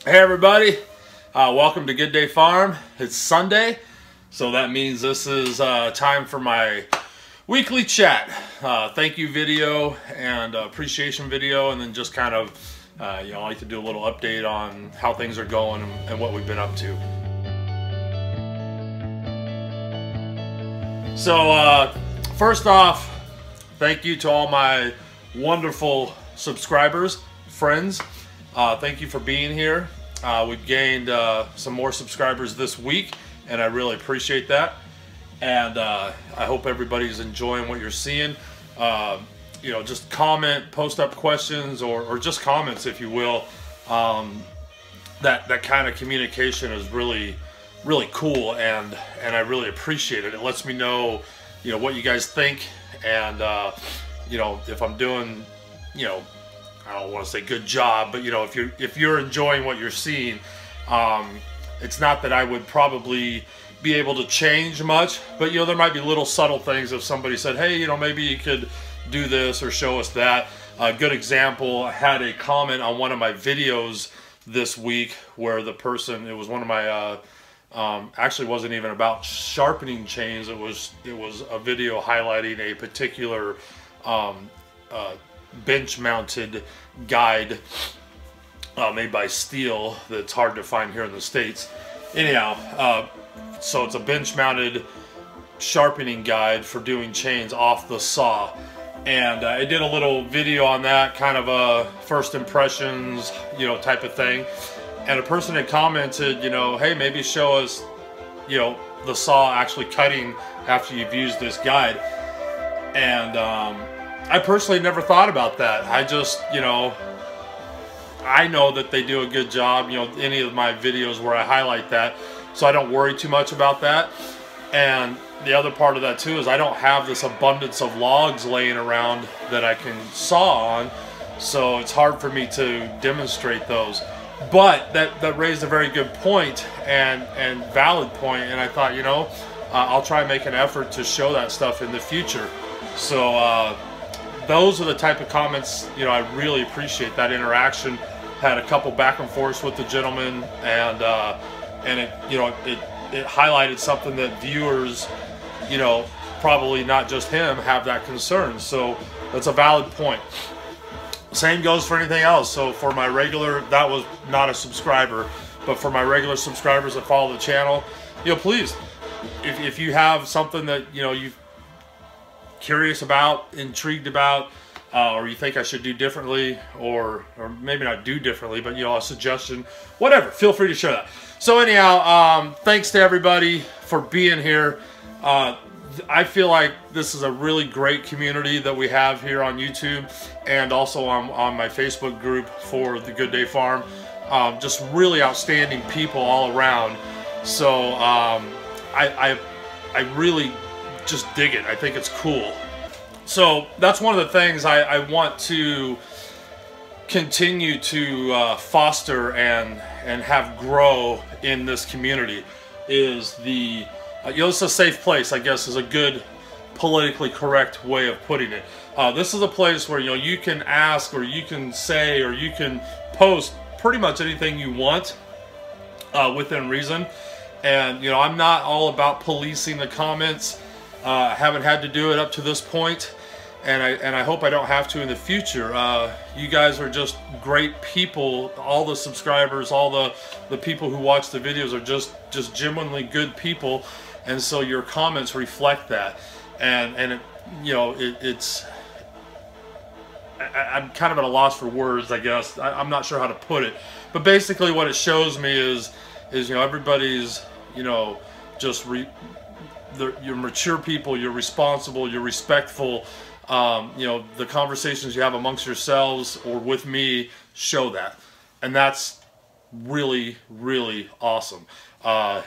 Hey everybody, welcome to Good Day Farm. It's Sunday, so that means this is time for my weekly chat. Thank you video and appreciation video, and then just kind of, I like to do a little update on how things are going and what we've been up to. So first off, thank you to all my wonderful subscribers, friends. Thank you for being here. We've gained some more subscribers this week, and I really appreciate that. And I hope everybody's enjoying what you're seeing. Just comment, post up questions, or just comments, if you will. That kind of communication is really cool, and I really appreciate it. It lets me know, what you guys think, and if I'm doing, I don't want to say good job, but if you're enjoying what you're seeing, it's not that I would probably be able to change much, but there might be little subtle things. If somebody said, hey, maybe you could do this or show us that. A good example, I had a comment on one of my videos this week where the person, it was one of my actually wasn't even about sharpening chains. It was a video highlighting a particular bench mounted guide made by Steel that's hard to find here in the States. Anyhow, so it's a bench mounted sharpening guide for doing chains off the saw, and I did a little video on that, kind of a first impressions type of thing. And a person had commented, hey, maybe show us the saw actually cutting after you've used this guide. And I personally never thought about that. I just, I know that they do a good job, any of my videos where I highlight that, so I don't worry too much about that. And the other part of that too is I don't have this abundance of logs laying around that I can saw on, so it's hard for me to demonstrate those. But that raised a very good point and valid point, and I thought, I'll try and make an effort to show that stuff in the future. So those are the type of comments, I really appreciate that interaction. Had a couple back and forths with the gentleman, and it highlighted something that viewers, probably not just him, have that concern. So that's a valid point. Same goes for anything else. So for my regular, that was not a subscriber, but for my regular subscribers that follow the channel, please, if you have something that you're curious about, intrigued about, or you think I should do differently, or maybe not do differently, but a suggestion, whatever, feel free to share that. So anyhow, thanks to everybody for being here. I feel like this is a really great community that we have here on YouTube, and also on my Facebook group for the Good Day Farm. Just really outstanding people all around. So I really just dig it. I think it's cool. So that's one of the things I want to continue to foster and have grow in this community, is the it's a safe place, I guess, is a good politically correct way of putting it. This is a place where you can ask, or you can say, or you can post pretty much anything you want within reason. And I'm not all about policing the comments. I haven't had to do it up to this point, and I hope I don't have to in the future. You guys are just great people. All the subscribers, all the people who watch the videos are just genuinely good people, and so your comments reflect that. And I'm kind of at a loss for words, I guess. I'm not sure how to put it, but basically what it shows me is everybody's you're mature people, you're responsible, you're respectful. The conversations you have amongst yourselves or with me show that, and that's really awesome. As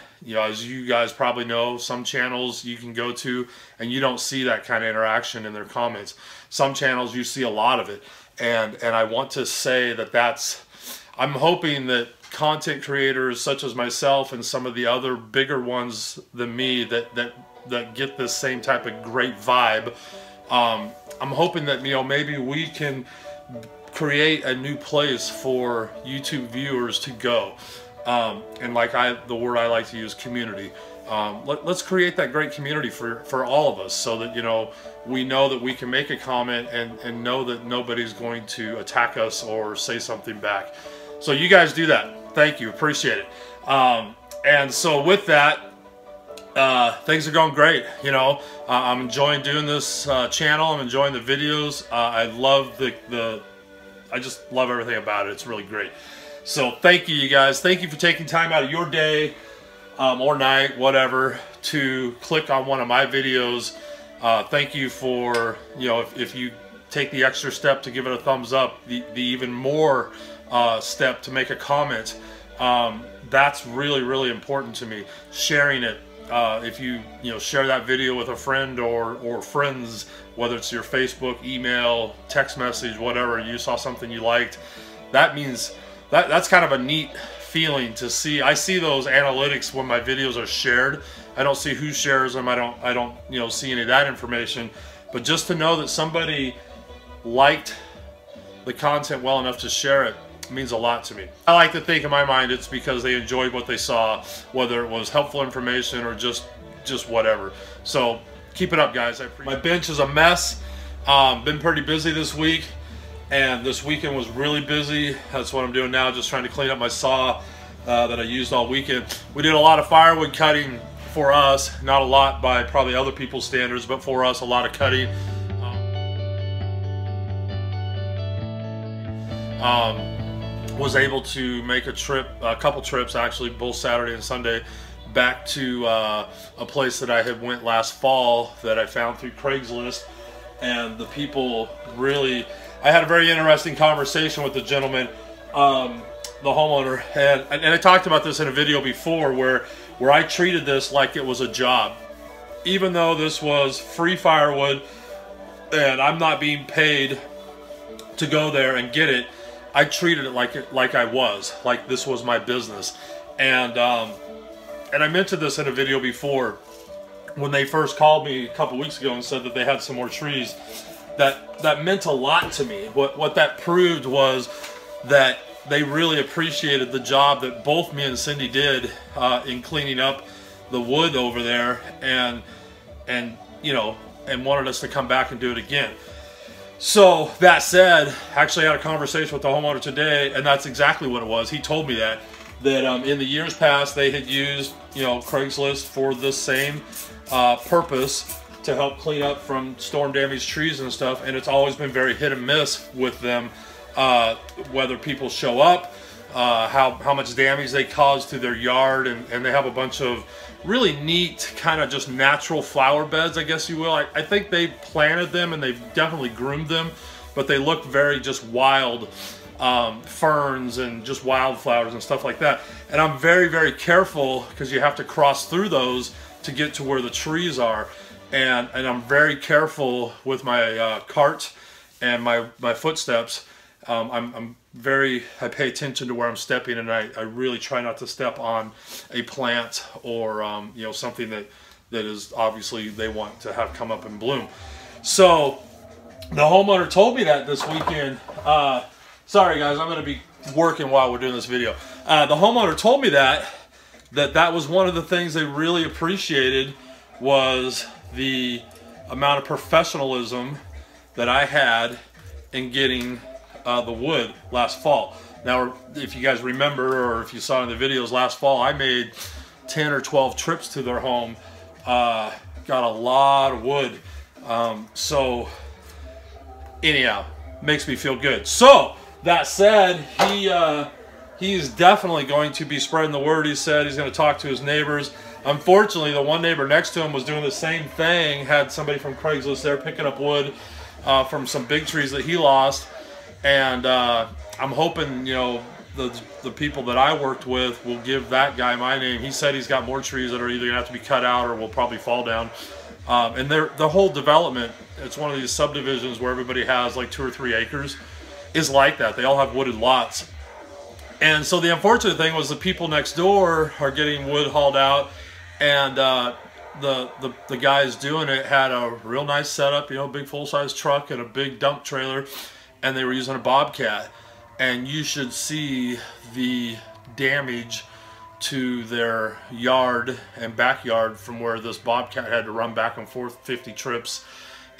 you guys probably know, some channels you can go to and you don't see that kind of interaction in their comments. Some channels you see a lot of it, and I want to say that I'm hoping that content creators such as myself and some of the other bigger ones than me that get this same type of great vibe, I'm hoping that maybe we can create a new place for YouTube viewers to go. And like the word I like to use, community. Let's create that great community for all of us, so that, you know, we know that we can make a comment and know that nobody's going to attack us or say something back. So you guys do that. Thank you. Appreciate it. And so with that, things are going great. You know, I'm enjoying doing this channel. I'm enjoying the videos. I love I just love everything about it. It's really great. So thank you, you guys. Thank you for taking time out of your day or night, whatever, to click on one of my videos. Thank you for, you know, if you take the extra step to give it a thumbs up, the even more step to make a comment. That's really, really important to me. Sharing it. If you share that video with a friend or friends, whether it's your Facebook, email, text message, whatever, you saw something you liked, that means that's kind of a neat feeling to see. I see those analytics when my videos are shared. I don't see who shares them. I don't see any of that information. But just to know that somebody liked the content well enough to share it means a lot to me. I like to think in my mind it's because they enjoyed what they saw, whether it was helpful information or just whatever. So keep it up, guys. My bench is a mess. Been pretty busy this week, and this weekend was really busy. That's what I'm doing now, just trying to clean up my saw that I used all weekend. We did a lot of firewood cutting for us, not a lot by probably other people's standards, but for us, a lot of cutting. Was able to make a couple trips, actually, both Saturday and Sunday, back to a place that I had went last fall that I found through Craigslist. And the people really, I had a very interesting conversation with the gentleman, the homeowner, and I talked about this in a video before where I treated this like it was a job. Even though this was free firewood and I'm not being paid to go there and get it, I treated it like I was, like this was my business. And I mentioned this in a video before when they first called me a couple weeks ago and said that they had some more trees. That meant a lot to me. What that proved was that they really appreciated the job that both me and Cindy did in cleaning up the wood over there, and wanted us to come back and do it again. So that said, I actually had a conversation with the homeowner today, and that's exactly what it was. He told me that in the years past they had used Craigslist for the same purpose to help clean up from storm damaged trees and stuff, and it's always been very hit and miss with them, whether people show up, how much damage they cause to their yard, and they have a bunch of really neat kind of just natural flower beds, I guess you will. I think they planted them and they've definitely groomed them, but they look very just wild, ferns and just wildflowers and stuff like that. And I'm very, very careful because you have to cross through those to get to where the trees are. And I'm very careful with my cart and my footsteps. I pay attention to where I'm stepping, and I really try not to step on a plant or something that is obviously they want to have come up and bloom. So the homeowner told me that this weekend. Sorry guys, I'm going to be working while we're doing this video. The homeowner told me that was one of the things they really appreciated, was the amount of professionalism that I had in getting the wood last fall. Now, if you guys remember, or if you saw in the videos last fall, I made 10 or 12 trips to their home, got a lot of wood. So anyhow, makes me feel good. So that said, he's definitely going to be spreading the word. He said he's going to talk to his neighbors. Unfortunately, the one neighbor next to him was doing the same thing, had somebody from Craigslist there picking up wood from some big trees that he lost. And I'm hoping, the people that I worked with will give that guy my name. He said he's got more trees that are either going to have to be cut out or will probably fall down. And the whole development, it's one of these subdivisions where everybody has like 2 or 3 acres, is like that. They all have wooded lots. And so the unfortunate thing was the people next door are getting wood hauled out, and the guys doing it had a real nice setup, big full-size truck and a big dump trailer. and they were using a bobcat, and you should see the damage to their yard and backyard from where this bobcat had to run back and forth 50 trips.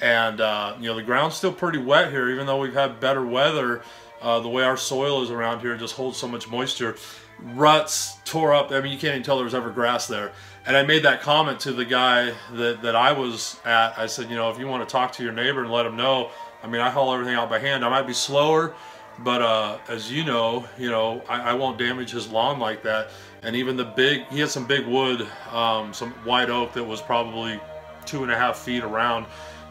And you know, the ground's still pretty wet here, even though we've had better weather. The way our soil is around here just holds so much moisture. Ruts tore up. I mean, you can't even tell there was ever grass there. And I made that comment to the guy that I was at. I said, you know, if you want to talk to your neighbor and let him know, I mean, I haul everything out by hand. I might be slower, but as you know, I won't damage his lawn like that. And even the big, he had some big wood, some white oak that was probably 2.5 feet around.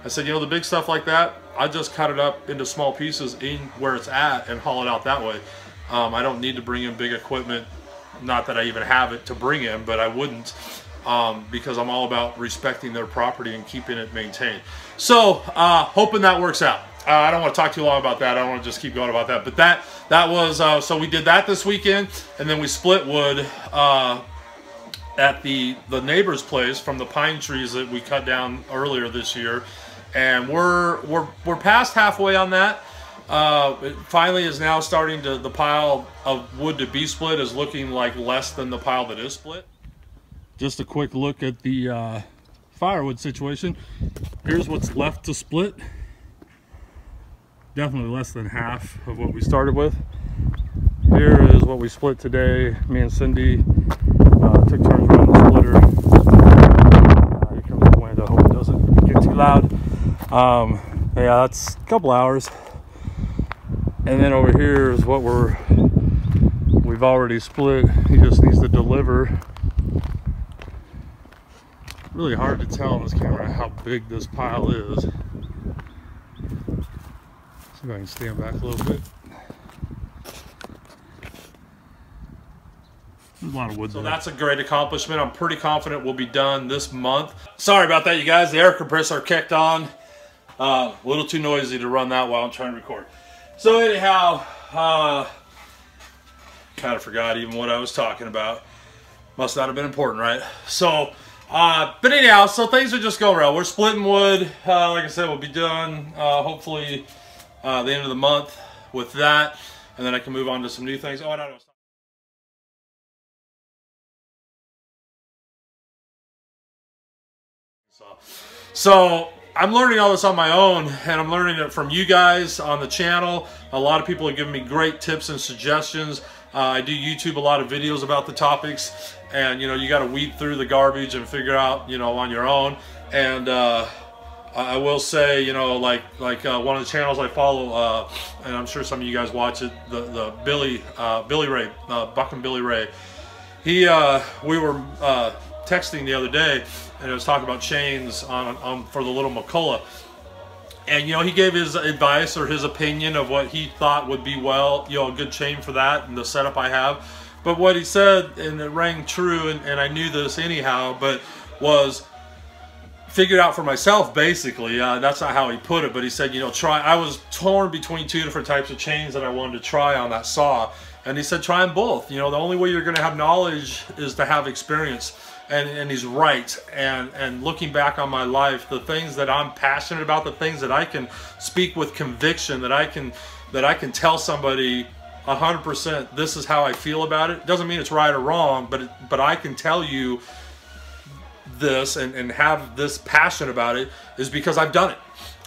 I said, you know, the big stuff like that, I just cut it up into small pieces in where it's at and haul it out that way. I don't need to bring in big equipment. Not that I even have it to bring in, but I wouldn't, because I'm all about respecting their property and keeping it maintained. So, hoping that works out. I don't want to talk too long about that. I don't want to just keep going about that. But that was, so we did that this weekend, and then we split wood at the neighbor's place from the pine trees that we cut down earlier this year. And we're past halfway on that. It finally is now starting to, the pile of wood to be split is looking like less than the pile that is split. Just a quick look at the firewood situation. Here's what's left to split. Definitely less than half of what we started with. Here is what we split today. Me and Cindy took turns around the splitter. Here comes the wind. I hope it doesn't get too loud. Yeah, that's a couple hours. And then over here is what we've already split. He just needs to deliver. Really hard to tell on this camera how big this pile is. See if I can stand back a little bit. There's a lot of wood there. So that's a great accomplishment. I'm pretty confident we'll be done this month. Sorry about that, you guys. The air compressor kicked on. A little too noisy to run that while I'm trying to record. So anyhow, kind of forgot even what I was talking about. Must not have been important, right? So, but anyhow, so things are just going well. We're splitting wood. Like I said, we'll be done hopefully the end of the month with that, and then I can move on to some new things. Oh, I don't know. So I'm learning all this on my own, and I'm learning it from you guys on the channel. A lot of people have given me great tips and suggestions. I do YouTube a lot of videos about the topics, and you know, you got to weed through the garbage and figure out, you know, on your own. And I will say, you know, like one of the channels I follow, and I'm sure some of you guys watch it, the Billy Ray, Buck and Billy Ray. We were texting the other day, and it was talking about chains for the little McCullough. And you know, he gave his advice or his opinion of what he thought would be, well, you know, a good chain for that and the setup I have. But what he said, and it rang true, and I knew this anyhow, but was figured out for myself, basically. That's not how he put it, but he said, you know, I was torn between two different types of chains that I wanted to try on that saw. And he said, try them both. You know, the only way you're going to have knowledge is to have experience. And he's right. And looking back on my life, the things that I'm passionate about, the things that I can speak with conviction, that I can tell somebody 100%, this is how I feel about it. Doesn't mean it's right or wrong, but I can tell you this and have this passion about it is because I've done it.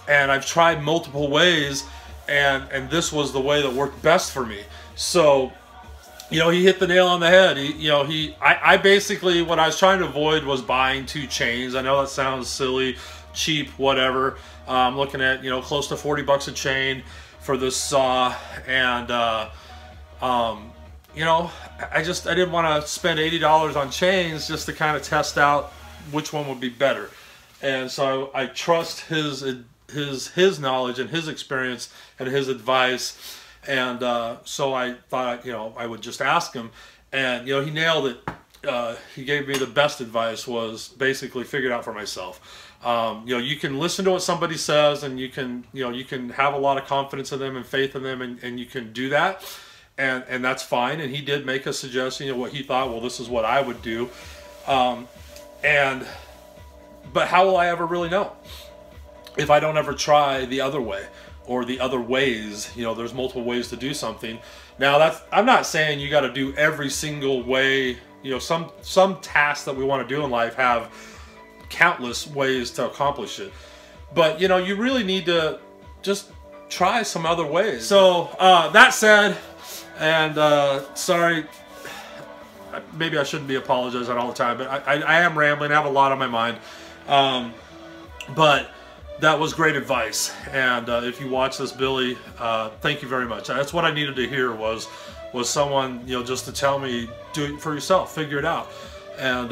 And I've tried multiple ways, and this was the way that worked best for me. So, you know, he hit the nail on the head. I basically, what I was trying to avoid was buying two chains. I know that sounds silly, cheap, whatever. I'm looking at, you know, close to 40 bucks a chain for this saw. And, you know, I didn't want to spend $80 on chains just to kind of test out which one would be better. And so I trust his knowledge and his experience and his advice. And so I thought, you know, I would just ask him, and you know, he nailed it. He gave me the best advice, was basically figure it out for myself. You know, you can listen to what somebody says, and you can have a lot of confidence in them and faith in them, and you can do that, and that's fine. And he did make a suggestion, you know, what he thought. Well, this is what I would do, but how will I ever really know if I don't ever try the other way? or the other ways. You know, there's multiple ways to do something. Now, I'm not saying you got to do every single way. You know, some tasks that we want to do in life have countless ways to accomplish it. But, you know, you really need to just try some other ways. So, that said, and sorry, maybe I shouldn't be apologizing all the time, but I am rambling. I have a lot on my mind. But that was great advice. And if you watch this, Billy, thank you very much. That's what I needed to hear was someone, you know, just to tell me, do it for yourself, figure it out. And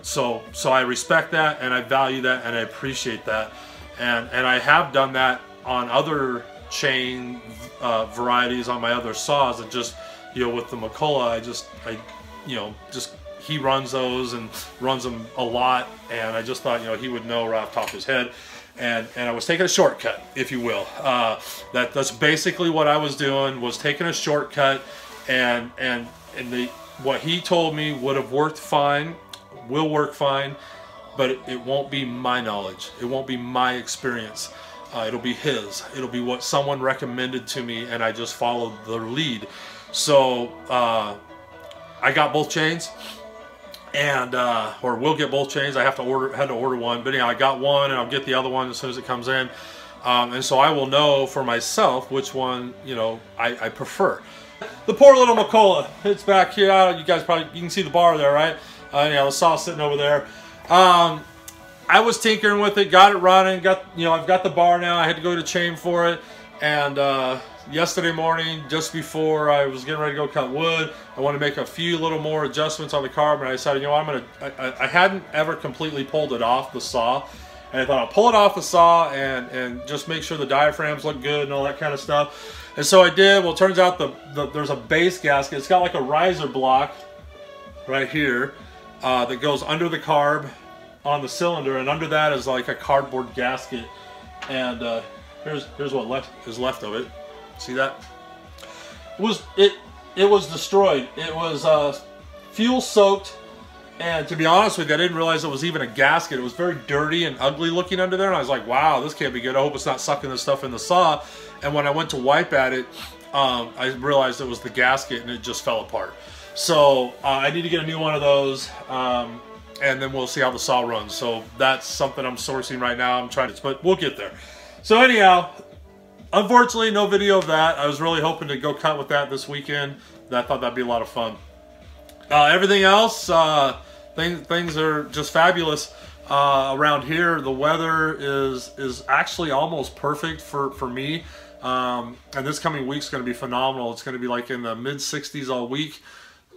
so I respect that, and I value that, and I appreciate that. And I have done that on other chain varieties on my other saws, and just, you know, with the McCullough, you know, just he runs those and runs them a lot, and I just thought, you know, he would know right off the top of his head. And I was taking a shortcut, if you will. That's basically what I was doing, was taking a shortcut, and what he told me would have worked fine, will work fine, but it won't be my knowledge. It won't be my experience. It'll be his. It'll be what someone recommended to me, and I just followed their lead. So I got both chains. And or we'll get both chains. I had to order one, but anyhow, I got one, and I'll get the other one as soon as it comes in. And so I will know for myself which one, you know, I prefer. The poor little McCullough, it's back here. You guys you can see the bar there, right? Anyhow, the saw sitting over there. I was tinkering with it, got it running, I've got the bar now. I had to go to chain for it, and yesterday morning, just before I was getting ready to go cut wood, I wanted to make a few little more adjustments on the carb, and I decided, you know, I hadn't ever completely pulled it off the saw, and I thought I'll pull it off the saw and just make sure the diaphragms look good and all that kind of stuff. And so I did. Well, it turns out there's a base gasket. It's got like a riser block right here that goes under the carb on the cylinder, and under that is like a cardboard gasket. And here's what is left of it. See that? It was destroyed. It was fuel soaked, and to be honest with you, I didn't realize it was even a gasket. It was very dirty and ugly looking under there, and I was like, wow, this can't be good. I hope it's not sucking this stuff in the saw. And when I went to wipe at it, I realized it was the gasket, and it just fell apart. So I need to get a new one of those, and then we'll see how the saw runs. So that's something I'm sourcing right now. I'm trying to, but we'll get there. So anyhow, unfortunately, no video of that. I was really hoping to go cut with that this weekend. I thought that'd be a lot of fun. Everything else, things are just fabulous around here. The weather is actually almost perfect for me. And this coming week's going to be phenomenal. It's going to be like in the mid-60s all week.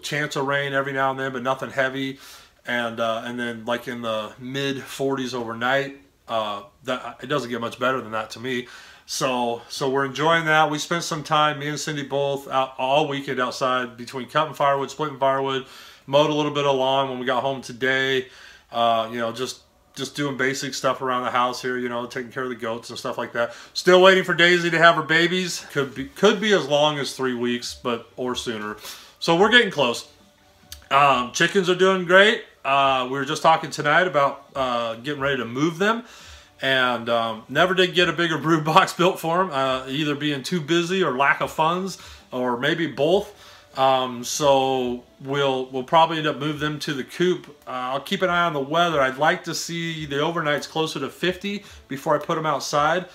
Chance of rain every now and then, but nothing heavy. And then like in the mid-40s overnight. It doesn't get much better than that to me. So we're enjoying that. We spent some time, me and Cindy both, out all weekend outside between cutting firewood, splitting firewood, mowed a little bit of lawn when we got home today. You know, just doing basic stuff around the house here, you know, taking care of the goats and stuff like that. Still waiting for Daisy to have her babies. Could be as long as 3 weeks, or sooner. So we're getting close. Chickens are doing great. We were just talking tonight about getting ready to move them. And never did get a bigger brood box built for them, either being too busy or lack of funds, or maybe both. So we'll probably end up moving them to the coop. I'll keep an eye on the weather. I'd like to see the overnights closer to 50 before I put them outside.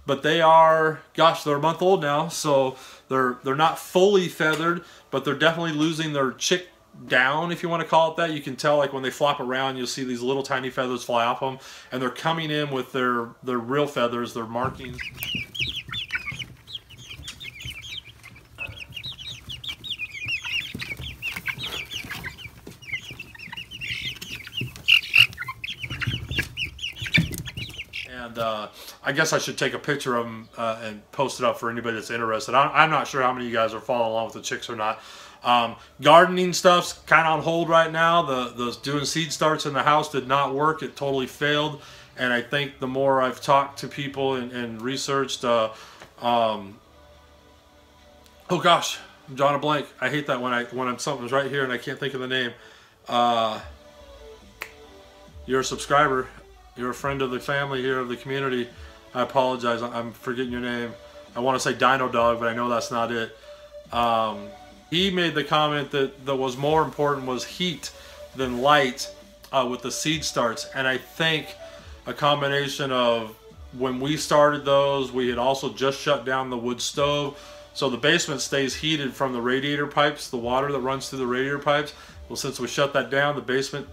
But they are, gosh, they're a month old now, so they're not fully feathered, but they're definitely losing their chick down, if you want to call it that. You can tell, like when they flop around, you'll see these little tiny feathers fly off them, and they're coming in with their real feathers, their markings. And I guess I should take a picture of them and post it up for anybody that's interested. I'm not sure how many of you guys are following along with the chicks or not. Gardening stuff's kind of on hold right now. The doing seed starts in the house did not work. It totally failed. And I think the more I've talked to people and researched, oh gosh, I'm drawing a blank. I hate that when something's right here and I can't think of the name. You're a subscriber. You're a friend of the family here, of the community. I apologize. I'm forgetting your name. I want to say Dino Dog, but I know that's not it. He made the comment that was more important was heat than light with the seed starts. And I think a combination of when we started those, we had also just shut down the wood stove. So the basement stays heated from the radiator pipes, the water that runs through the radiator pipes. Well, since we shut that down, the basement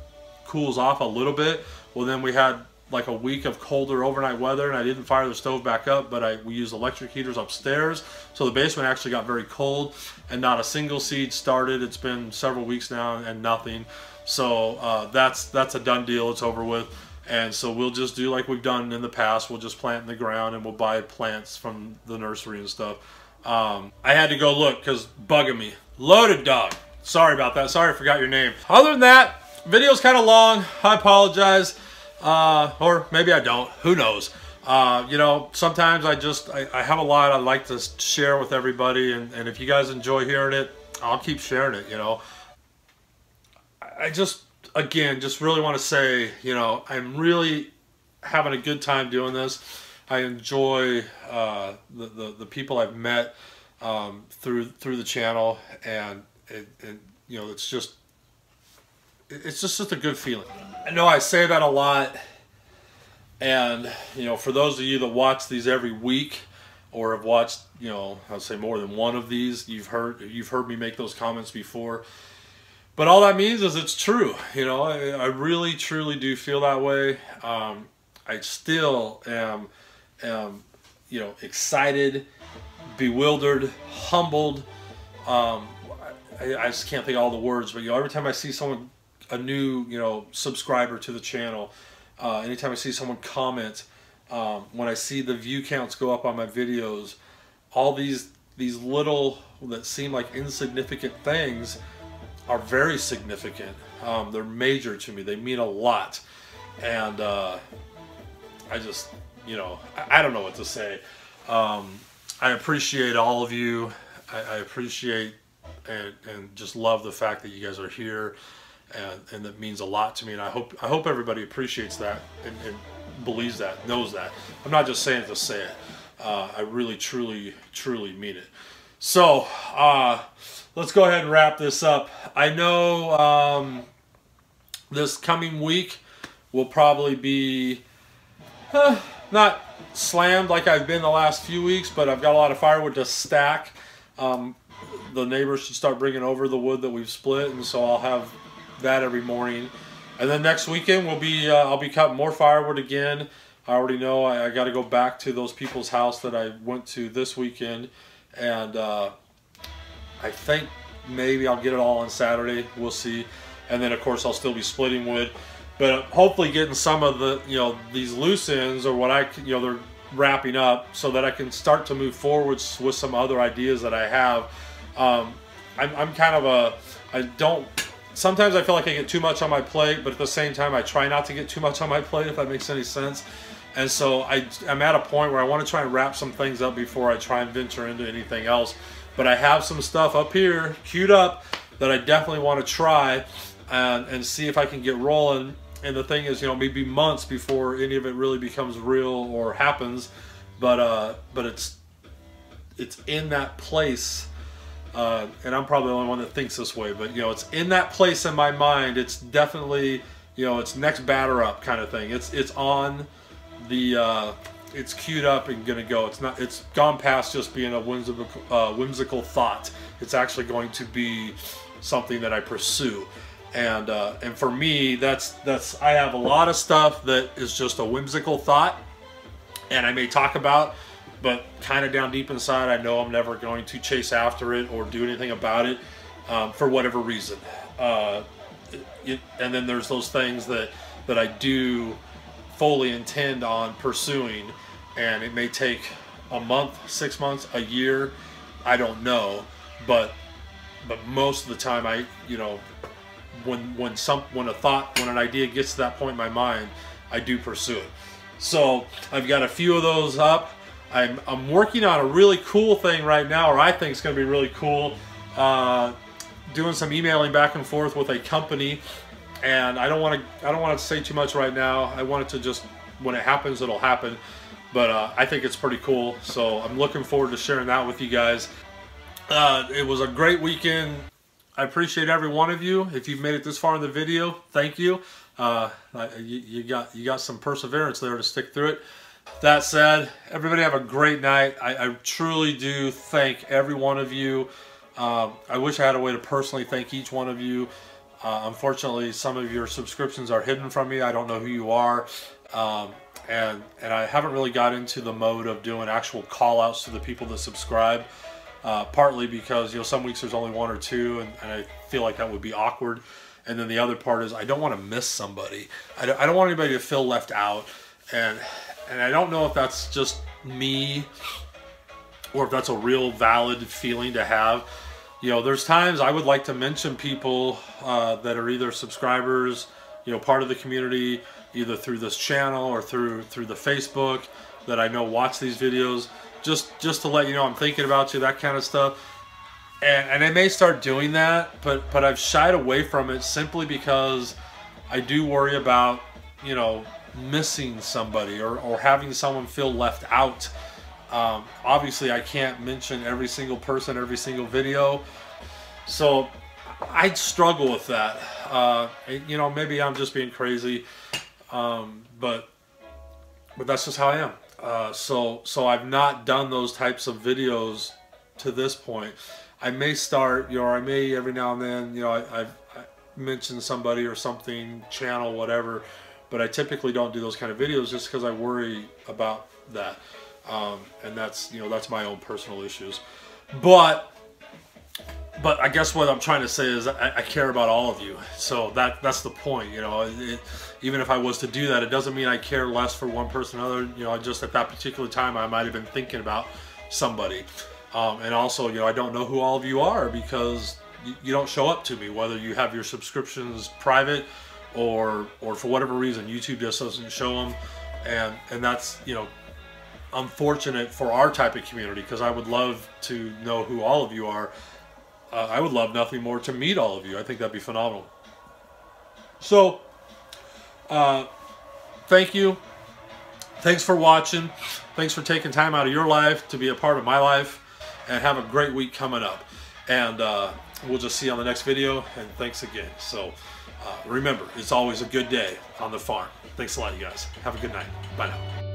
cools off a little bit. Well, then we had like a week of colder overnight weather, and I didn't fire the stove back up, but we used electric heaters upstairs. So the basement actually got very cold, and not a single seed started. It's been several weeks now and nothing. So that's a done deal. It's over with. And so we'll just do like we've done in the past. We'll just plant in the ground, and we'll buy plants from the nursery and stuff. I had to go look because bugging me. Loaded Dog. Sorry about that. Sorry I forgot your name. Other than that, video's kind of long. I apologize. Or maybe I don't. Who knows? You know, sometimes I have a lot I'd like to share with everybody. And if you guys enjoy hearing it, I'll keep sharing it, you know. I just, again, just really want to say, you know, I'm really having a good time doing this. I enjoy the people I've met through the channel, and you know, it's just a good feeling. I know I say that a lot, and you know, for those of you that watch these every week or have watched, you know, I'll say more than one of these, you've heard me make those comments before. But all that means is it's true. You know, I really truly do feel that way. I still am, you know, excited, bewildered, humbled. I just can't think of all the words, but you know, every time I see someone, a new, you know, subscriber to the channel, anytime I see someone comment, when I see the view counts go up on my videos, all these little that seem like insignificant things are very significant. They're major to me. They mean a lot, and I just, you know, I don't know what to say. I appreciate all of you. I appreciate and just love the fact that you guys are here, and that means a lot to me. And I hope everybody appreciates that and believes that, knows that. I'm not just saying it to say it. I really, truly mean it. So let's go ahead and wrap this up. I know this coming week will probably be not slammed like I've been the last few weeks, but I've got a lot of firewood to stack. The neighbors should start bringing over the wood that we've split, and so I'll have that every morning. And then next weekend we'll be I'll be cutting more firewood again. I already know I got to go back to those people's house that I went to this weekend, and I think maybe I'll get it all on Saturday. We'll see. And then of course I'll still be splitting wood, but hopefully getting some of the, you know, these loose ends, or what you know, they're wrapping up, so that I can start to move forwards with some other ideas that I have. I'm kind of sometimes I feel like I get too much on my plate, but at the same time I try not to get too much on my plate, if that makes any sense. And so I'm at a point where I want to try and wrap some things up before I try and venture into anything else. But I have some stuff up here queued up that I definitely want to try and see if I can get rolling. And the thing is, you know, maybe months before any of it really becomes real or happens, but it's in that place. And I'm probably the only one that thinks this way, but you know, it's in that place in my mind. It's definitely, you know, it's next batter up kind of thing. It's on the it's queued up and gonna go. It's gone past just being a whimsical thought. It's actually going to be something that I pursue. And for me, that's I have a lot of stuff that is just a whimsical thought, and I may talk about, but kind of down deep inside, I know I'm never going to chase after it or do anything about it for whatever reason. And then there's those things that I do fully intend on pursuing, and it may take a month, 6 months, a year, I don't know, but most of the time you know, when an idea gets to that point in my mind, I do pursue it. So I've got a few of those up. I'm working on a really cool thing right now, or I think it's going to be really cool. Doing some emailing back and forth with a company, and I don't want to say too much right now. I want it to just, when it happens, it'll happen. But I think it's pretty cool, so I'm looking forward to sharing that with you guys. It was a great weekend. I appreciate every one of you. If you've made it this far in the video, thank you. You got some perseverance there to stick through it. That said, everybody have a great night. I truly do thank every one of you. I wish I had a way to personally thank each one of you. Unfortunately, some of your subscriptions are hidden from me. I don't know who you are. And I haven't really got into the mode of doing actual call outs to the people that subscribe. Partly because, you know, some weeks there's only one or two, and I feel like that would be awkward. And then the other part is I don't want to miss somebody. I don't want anybody to feel left out. And I don't know if that's just me or if that's a real valid feeling to have. You know, there's times I would like to mention people that are either subscribers, you know, part of the community, either through this channel or through the Facebook, that I know watch these videos, just to let you know I'm thinking about you, that kind of stuff. And I may start doing that, but I've shied away from it simply because I do worry about, you know, missing somebody or having someone feel left out. Obviously I can't mention every single person, every single video, so I'd struggle with that. You know, maybe I'm just being crazy, but that's just how I am. So I've not done those types of videos to this point. I may start, you know, or I may every now and then, you know, I mention somebody or something, channel, whatever, but I typically don't do those kind of videos just because I worry about that. And that's, you know, that's my own personal issues. But I guess what I'm trying to say is I care about all of you. So that's the point, you know. Even if I was to do that, it doesn't mean I care less for one person or another. You know, just at that particular time, I might have been thinking about somebody. And also, you know, I don't know who all of you are because you don't show up to me, whether you have your subscriptions private or for whatever reason, YouTube just doesn't show them. And that's, you know, unfortunate for our type of community, because I would love to know who all of you are. I would love nothing more to meet all of you. I think that'd be phenomenal. So, thank you. Thanks for watching. Thanks for taking time out of your life to be a part of my life. And have a great week coming up. And we'll just see you on the next video. And thanks again. So, remember, it's always a good day on the farm. Thanks a lot, you guys. Have a good night. Bye now.